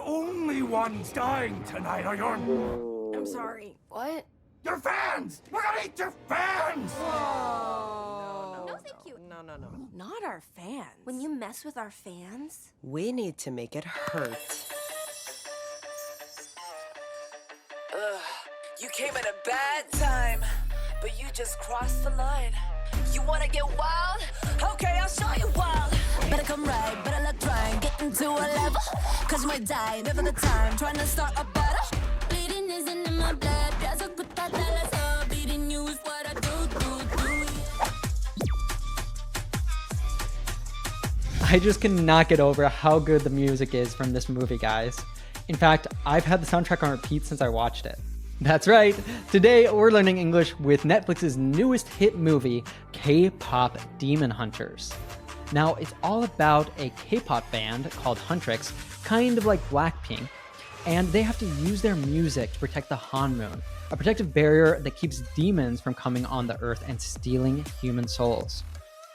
only ones dying tonight are your... I'm sorry. What? Your fans! We're gonna eat your fans! Whoa. No, thank you. No. Not our fans. When you mess with our fans, We need to make it hurt. Ugh, you came at a bad time, but you just crossed the line. You wanna get wild? Okay, I'll show you wild. Better come right, better not try and get into a level. Cause you might die, never the time, trying to start a battle. Bleeding isn't in my blood, that's a good thought that I bleeding you is what I do. I just cannot get over how good the music is from this movie, guys. In fact, I've had the soundtrack on repeat since I watched it. That's right, today we're learning English with Netflix's newest hit movie, K-Pop Demon Hunters. Now, it's all about a K-pop band called Huntrix, kind of like Blackpink, and they have to use their music to protect the Han Moon, a protective barrier that keeps demons from coming on the Earth and stealing human souls.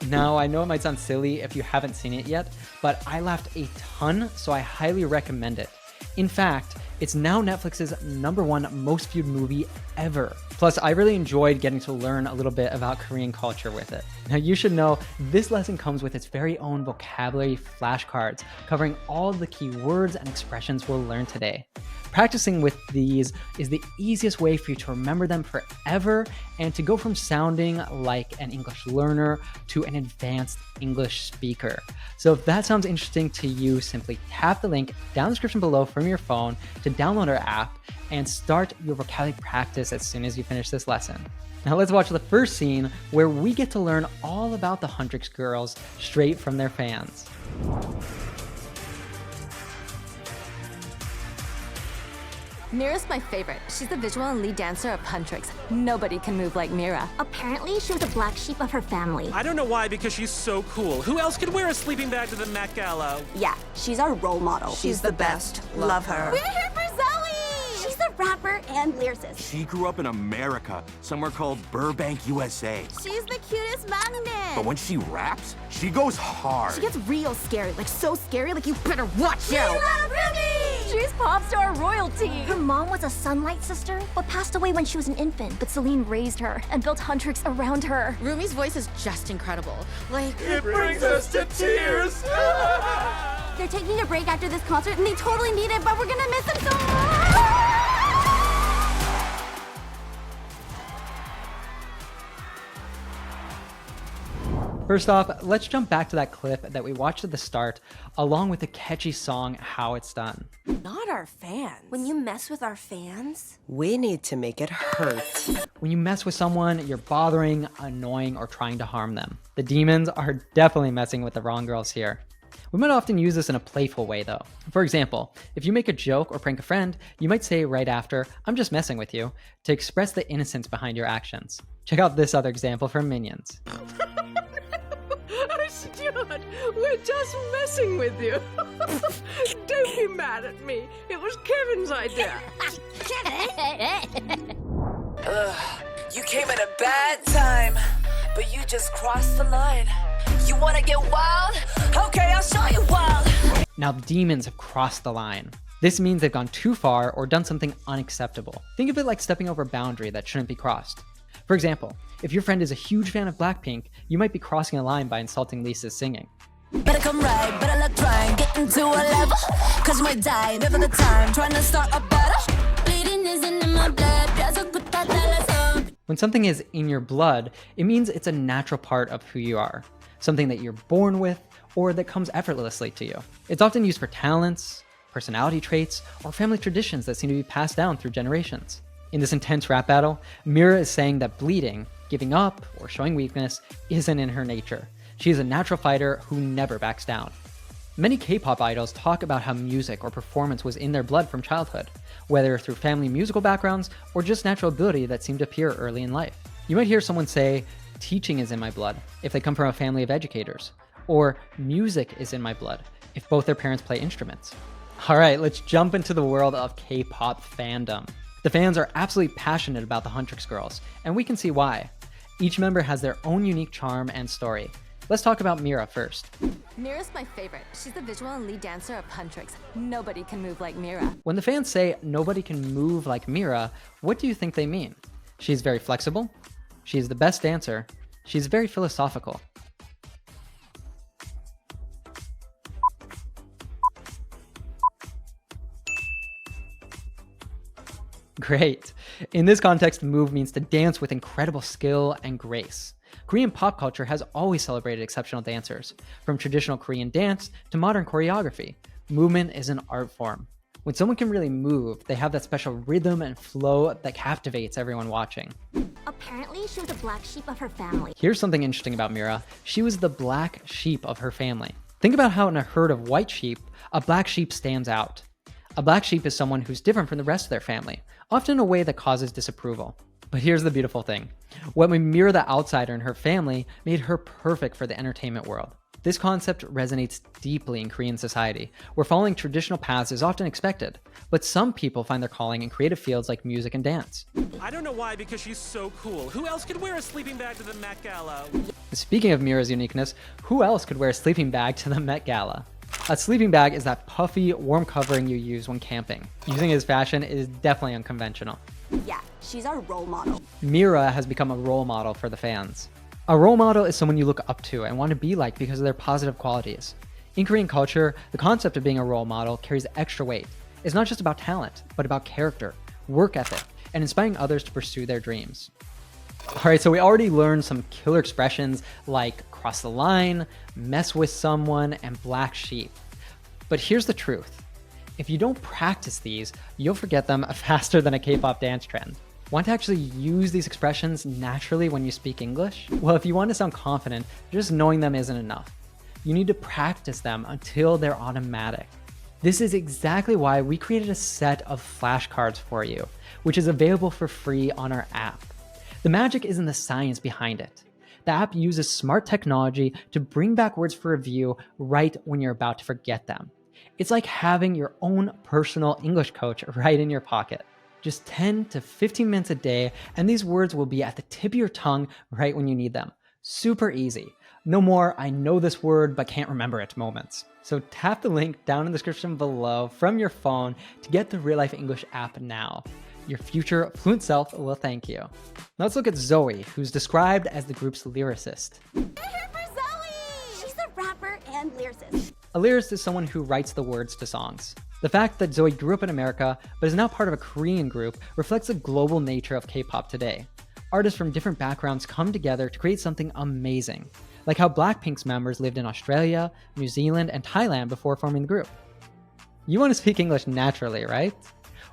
Now, I know it might sound silly if you haven't seen it yet, but I laughed a ton, so I highly recommend it. In fact, it's now Netflix's #1 most viewed movie ever. Plus, I really enjoyed getting to learn a little bit about Korean culture with it. Now, you should know this lesson comes with its very own vocabulary flashcards, covering all the key words and expressions we'll learn today. Practicing with these is the easiest way for you to remember them forever and to go from sounding like an English learner to an advanced English speaker. So if that sounds interesting to you, simply tap the link down in the description below from your phone to download our app and start your vocabulary practice as soon as you finish this lesson. Now let's watch the first scene where we get to learn all about the Huntrix girls straight from their fans. Mira's my favorite. She's the visual and lead dancer of Huntrix. Nobody can move like Mira. apparently she was the black sheep of her family. I don't know why, because she's so cool. Who else could wear a sleeping bag to the Met Gala? Yeah, she's our role model. She's the best. Love her. We're here for Zoe! She's a rapper and lyricist. She grew up in America, somewhere called Burbank, USA. She's the cutest magnet. But when she raps, she goes hard. She gets real scary, like so scary, like you better watch out. She's pop star royalty. Her mom was a Sunlight sister, but passed away when she was an infant. But Celine raised her and built Huntrix around her. Rumi's voice is just incredible. Like, It brings us to tears. They're taking a break after this concert and they totally need it, but we're gonna miss them so much. First off, let's jump back to that clip that we watched at the start, along with the catchy song, How It's Done. not our fans. When you mess with our fans, We need to make it hurt. When you mess with someone, you're bothering, annoying, or trying to harm them. The demons are definitely messing with the wrong girls here. We might often use this in a playful way though. For example, if you make a joke or prank a friend, you might say right after, "I'm just messing with you," to express the innocence behind your actions. Check out this other example from Minions. Oh, Stuart, we're just messing with you. Don't be mad at me. It was Kevin's idea. Ugh, you came at a bad time, but you just crossed the line. You wanna get wild? Okay, I'll show you wild. Now the demons have crossed the line. This means they've gone too far or done something unacceptable. Think of it like stepping over a boundary that shouldn't be crossed. For example, if your friend is a huge fan of Blackpink, you might be crossing a line by insulting Lisa's singing. Better come right, better not try and get into a level. Cause you might die, never the time, trying to start a battle. Bleeding isn't in my blood, that's a good thought that I When something is in your blood, it means it's a natural part of who you are. Something that you're born with or that comes effortlessly to you. It's often used for talents, personality traits, or family traditions that seem to be passed down through generations. In this intense rap battle, Mira is saying that bleeding, giving up, or showing weakness isn't in her nature. She is a natural fighter who never backs down. Many K-pop idols talk about how music or performance was in their blood from childhood, whether through family musical backgrounds or just natural ability that seemed to appear early in life. You might hear someone say, "Teaching is in my blood," if they come from a family of educators, or "Music is in my blood," if both their parents play instruments. Alright, let's jump into the world of K-pop fandom. The fans are absolutely passionate about the Huntrix girls, and we can see why. Each member has their own unique charm and story. Let's talk about Mira first. Mira's my favorite. She's the visual and lead dancer of Huntrix. Nobody can move like Mira. When the fans say nobody can move like Mira, what do you think they mean? She's very flexible. She's the best dancer. She's very philosophical. Great. In this context, move means to dance with incredible skill and grace. Korean pop culture has always celebrated exceptional dancers. From traditional Korean dance to modern choreography, movement is an art form. When someone can really move, they have that special rhythm and flow that captivates everyone watching. Apparently, she was a black sheep of her family. Here's something interesting about Mira. She was the black sheep of her family. Think about how in a herd of white sheep, a black sheep stands out. A black sheep is someone who's different from the rest of their family, often in a way that causes disapproval. But here's the beautiful thing. What made Mira the outsider in her family made her perfect for the entertainment world. This concept resonates deeply in Korean society, where following traditional paths is often expected, but some people find their calling in creative fields like music and dance. I don't know why, because she's so cool. Who else could wear a sleeping bag to the Met Gala? Speaking of Mira's uniqueness, who else could wear a sleeping bag to the Met Gala? A sleeping bag is that puffy, warm covering you use when camping. Using it as fashion is definitely unconventional. Yeah, she's our role model. Mira has become a role model for the fans. A role model is someone you look up to and want to be like because of their positive qualities. In Korean culture, the concept of being a role model carries extra weight. It's not just about talent, but about character, work ethic, and inspiring others to pursue their dreams. Alright, so we already learned some killer expressions like cross the line, mess with someone, and black sheep. But here's the truth. If you don't practice these, you'll forget them faster than a K-pop dance trend. Want to actually use these expressions naturally when you speak English? Well, if you want to sound confident, just knowing them isn't enough. You need to practice them until they're automatic. This is exactly why we created a set of flashcards for you, which is available for free on our app. The magic is in the science behind it. The app uses smart technology to bring back words for review right when you're about to forget them. It's like having your own personal English coach right in your pocket. Just 10 to 15 minutes a day, and these words will be at the tip of your tongue right when you need them. Super easy. No more I know this word but can't remember it moments. So tap the link down in the description below from your phone to get the Real Life English app now. Your future fluent self will thank you. Now let's look at Zoe, who's described as the group's lyricist. She's a rapper and lyricist. A lyricist is someone who writes the words to songs. The fact that Zoe grew up in America but is now part of a Korean group reflects the global nature of K-pop today. Artists from different backgrounds come together to create something amazing, like how Blackpink's members lived in Australia, New Zealand, and Thailand before forming the group. You want to speak English naturally, right?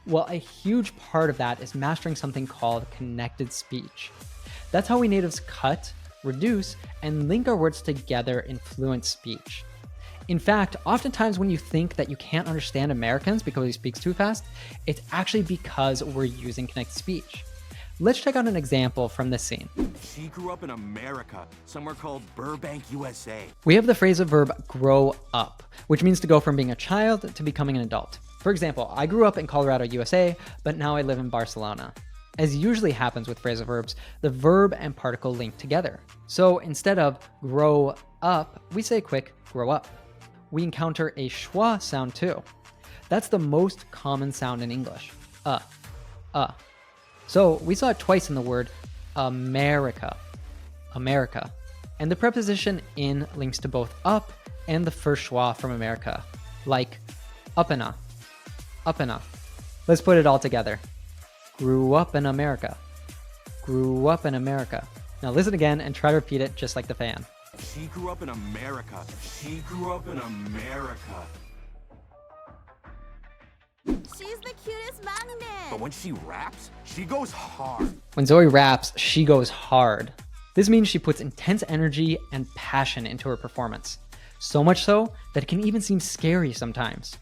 Well, a huge part of that is mastering something called connected speech. That's how we natives cut, reduce, and link our words together in fluent speech. In fact, oftentimes when you think that you can't understand Americans because he speaks too fast, it's actually because we're using connected speech. Let's check out an example from this scene. She grew up in America, somewhere called Burbank, USA. We have the phrasal verb grow up, which means to go from being a child to becoming an adult. For example, I grew up in Colorado, USA, but now I live in Barcelona. As usually happens with phrasal verbs, the verb and particle link together. So instead of grow up, we say quick grow up. We encounter a schwa sound too. That's the most common sound in English. So we saw it twice in the word America. America. And the preposition in links to both up and the first schwa from America, like uppina, uppina. Let's put it all together. Grew up in America. Grew up in America. Now listen again and try to repeat it just like the fan. She grew up in America. She grew up in America. She's the cutest magnet. But when she raps, she goes hard. When Zoe raps, she goes hard. This means she puts intense energy and passion into her performance. So much so that it can even seem scary sometimes.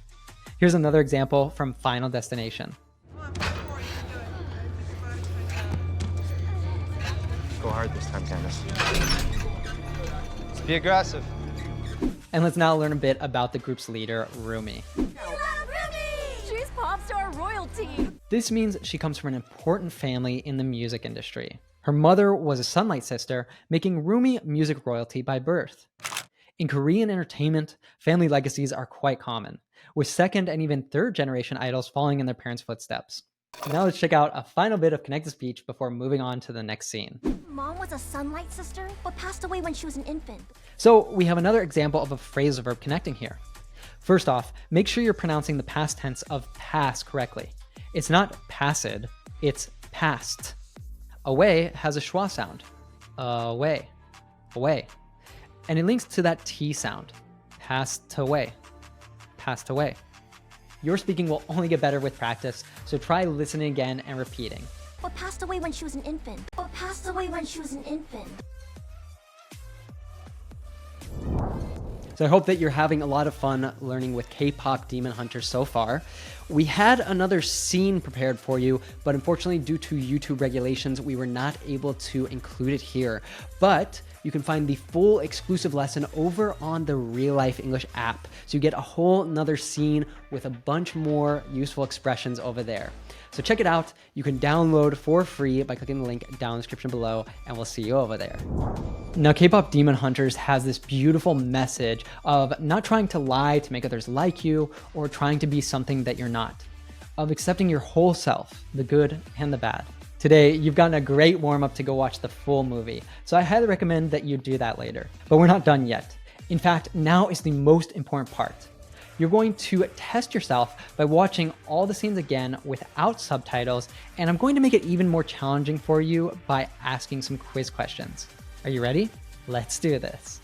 Here's another example from Final Destination. Go hard this time, Candace. Be aggressive. And let's now learn a bit about the group's leader, Rumi. She's pop star royalty. This means she comes from an important family in the music industry. Her mother was a Sunlight sister, making Rumi music royalty by birth. In Korean entertainment, family legacies are quite common, with second and even third generation idols following in their parents' footsteps. Now let's check out a final bit of connected speech before moving on to the next scene. Mom was a Sunlight sister, but passed away when she was an infant. So we have another example of a phrasal verb connecting here. First off, make sure you're pronouncing the past tense of pass correctly. It's not passed, it's passed. Away has a schwa sound. Away, away. And it links to that T sound. Passed away, passed away. Your speaking will only get better with practice, so try listening again and repeating. But passed away when she was an infant. But passed away when she was an infant. So I hope that you're having a lot of fun learning with K-Pop Demon Hunters so far. We had another scene prepared for you, but unfortunately due to YouTube regulations, we were not able to include it here. But you can find the full exclusive lesson over on the Real Life English app. So you get a whole nother scene with a bunch more useful expressions over there. So check it out. You can download for free by clicking the link down in the description below, and we'll see you over there. Now, K-Pop Demon Hunters has this beautiful message of not trying to lie to make others like you or trying to be something that you're not, of accepting your whole self, the good and the bad. Today, you've gotten a great warm-up to go watch the full movie, so I highly recommend that you do that later. But we're not done yet. In fact, now is the most important part. You're going to test yourself by watching all the scenes again without subtitles, and I'm going to make it even more challenging for you by asking some quiz questions. Are you ready? Let's do this.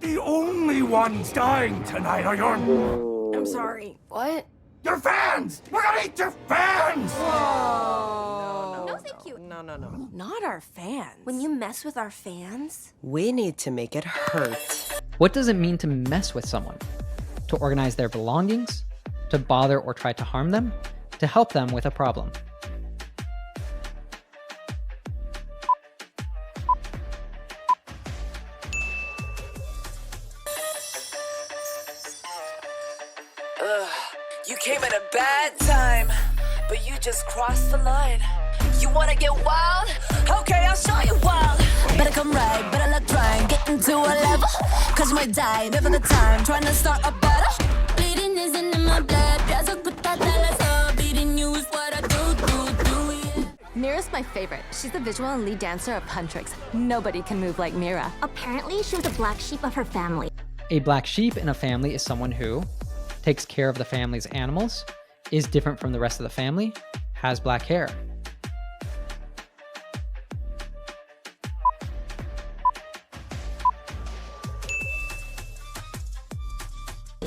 The only ones dying tonight are your... I'm sorry. What? Your fans! We're gonna eat your fans! No, thank you. No. Not our fans. When you mess with our fans, we need to make it hurt. What does it mean to mess with someone? To organize their belongings? To bother or try to harm them? To help them with a problem? You came at a bad time, but you just crossed the line. You wanna get wild? Okay, I'll show you wild. Better come right, better look right, get into a level. Cause you might die, never the time, trying to start a battle. Bleeding isn't in my blood, there's a good that let's beating you is what I do, yeah. Mira's my favorite. She's the visual and lead dancer of Huntrix. Nobody can move like Mira. Apparently, she was a black sheep of her family. A black sheep in a family is someone who takes care of the family's animals, is different from the rest of the family, has black hair.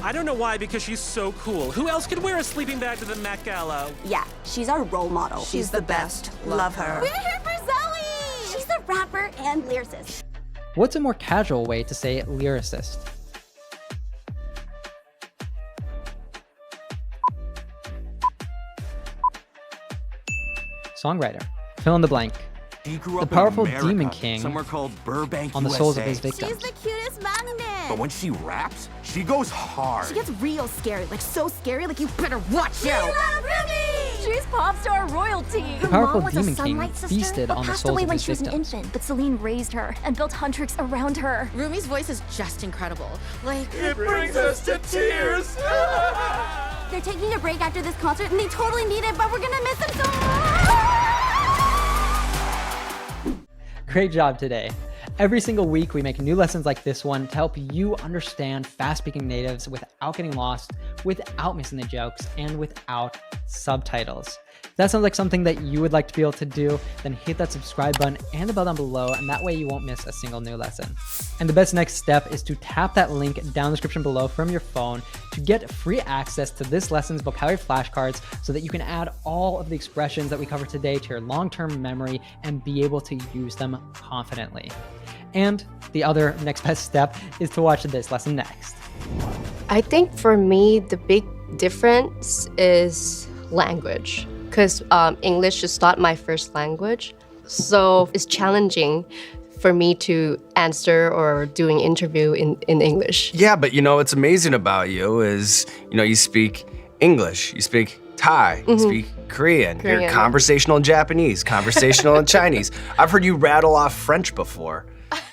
I don't know why, because she's so cool. Who else could wear a sleeping bag to the Met Gala? yeah, she's our role model. She's the best. Love her. We're here for Zoe! She's a rapper and lyricist. What's a more casual way to say lyricist? Songwriter. Fill in the blank. He grew The up powerful in America, Demon King somewhere called Burbank, on the USA. souls of his victims. She's the cutest magnet. But when she raps, she goes hard. She gets real scary, like so scary, like you better watch out. She's pop star royalty. The Her powerful mom was a Demon King Sunlight sister, feasted but on the passed souls away of when his she was an victims. infant. But Celine raised her and built Huntrix around her. Rumi's voice is just incredible. Like, It brings us to tears. They're taking a break after this concert, and they totally need it, but we're gonna miss them so much. Great job today. Every single week, we make new lessons like this one to help you understand fast-speaking natives without getting lost, without missing the jokes, and without subtitles. If that sounds like something that you would like to be able to do, then hit that subscribe button and the bell down below, and that way you won't miss a single new lesson. And the best next step is to tap that link down in the description below from your phone to get free access to this lesson's vocabulary flashcards so that you can add all of the expressions that we covered today to your long-term memory and be able to use them confidently. And the other next best step is to watch this lesson next. I think for me, the big difference is language, because English is not my first language. So it's challenging for me to answer or do an interview in English. Yeah, but you know, what's amazing about you is, you know, you speak English, you speak Thai, you speak Korean, you're Korean. conversational in Japanese, conversational in Chinese. I've heard you rattle off French before.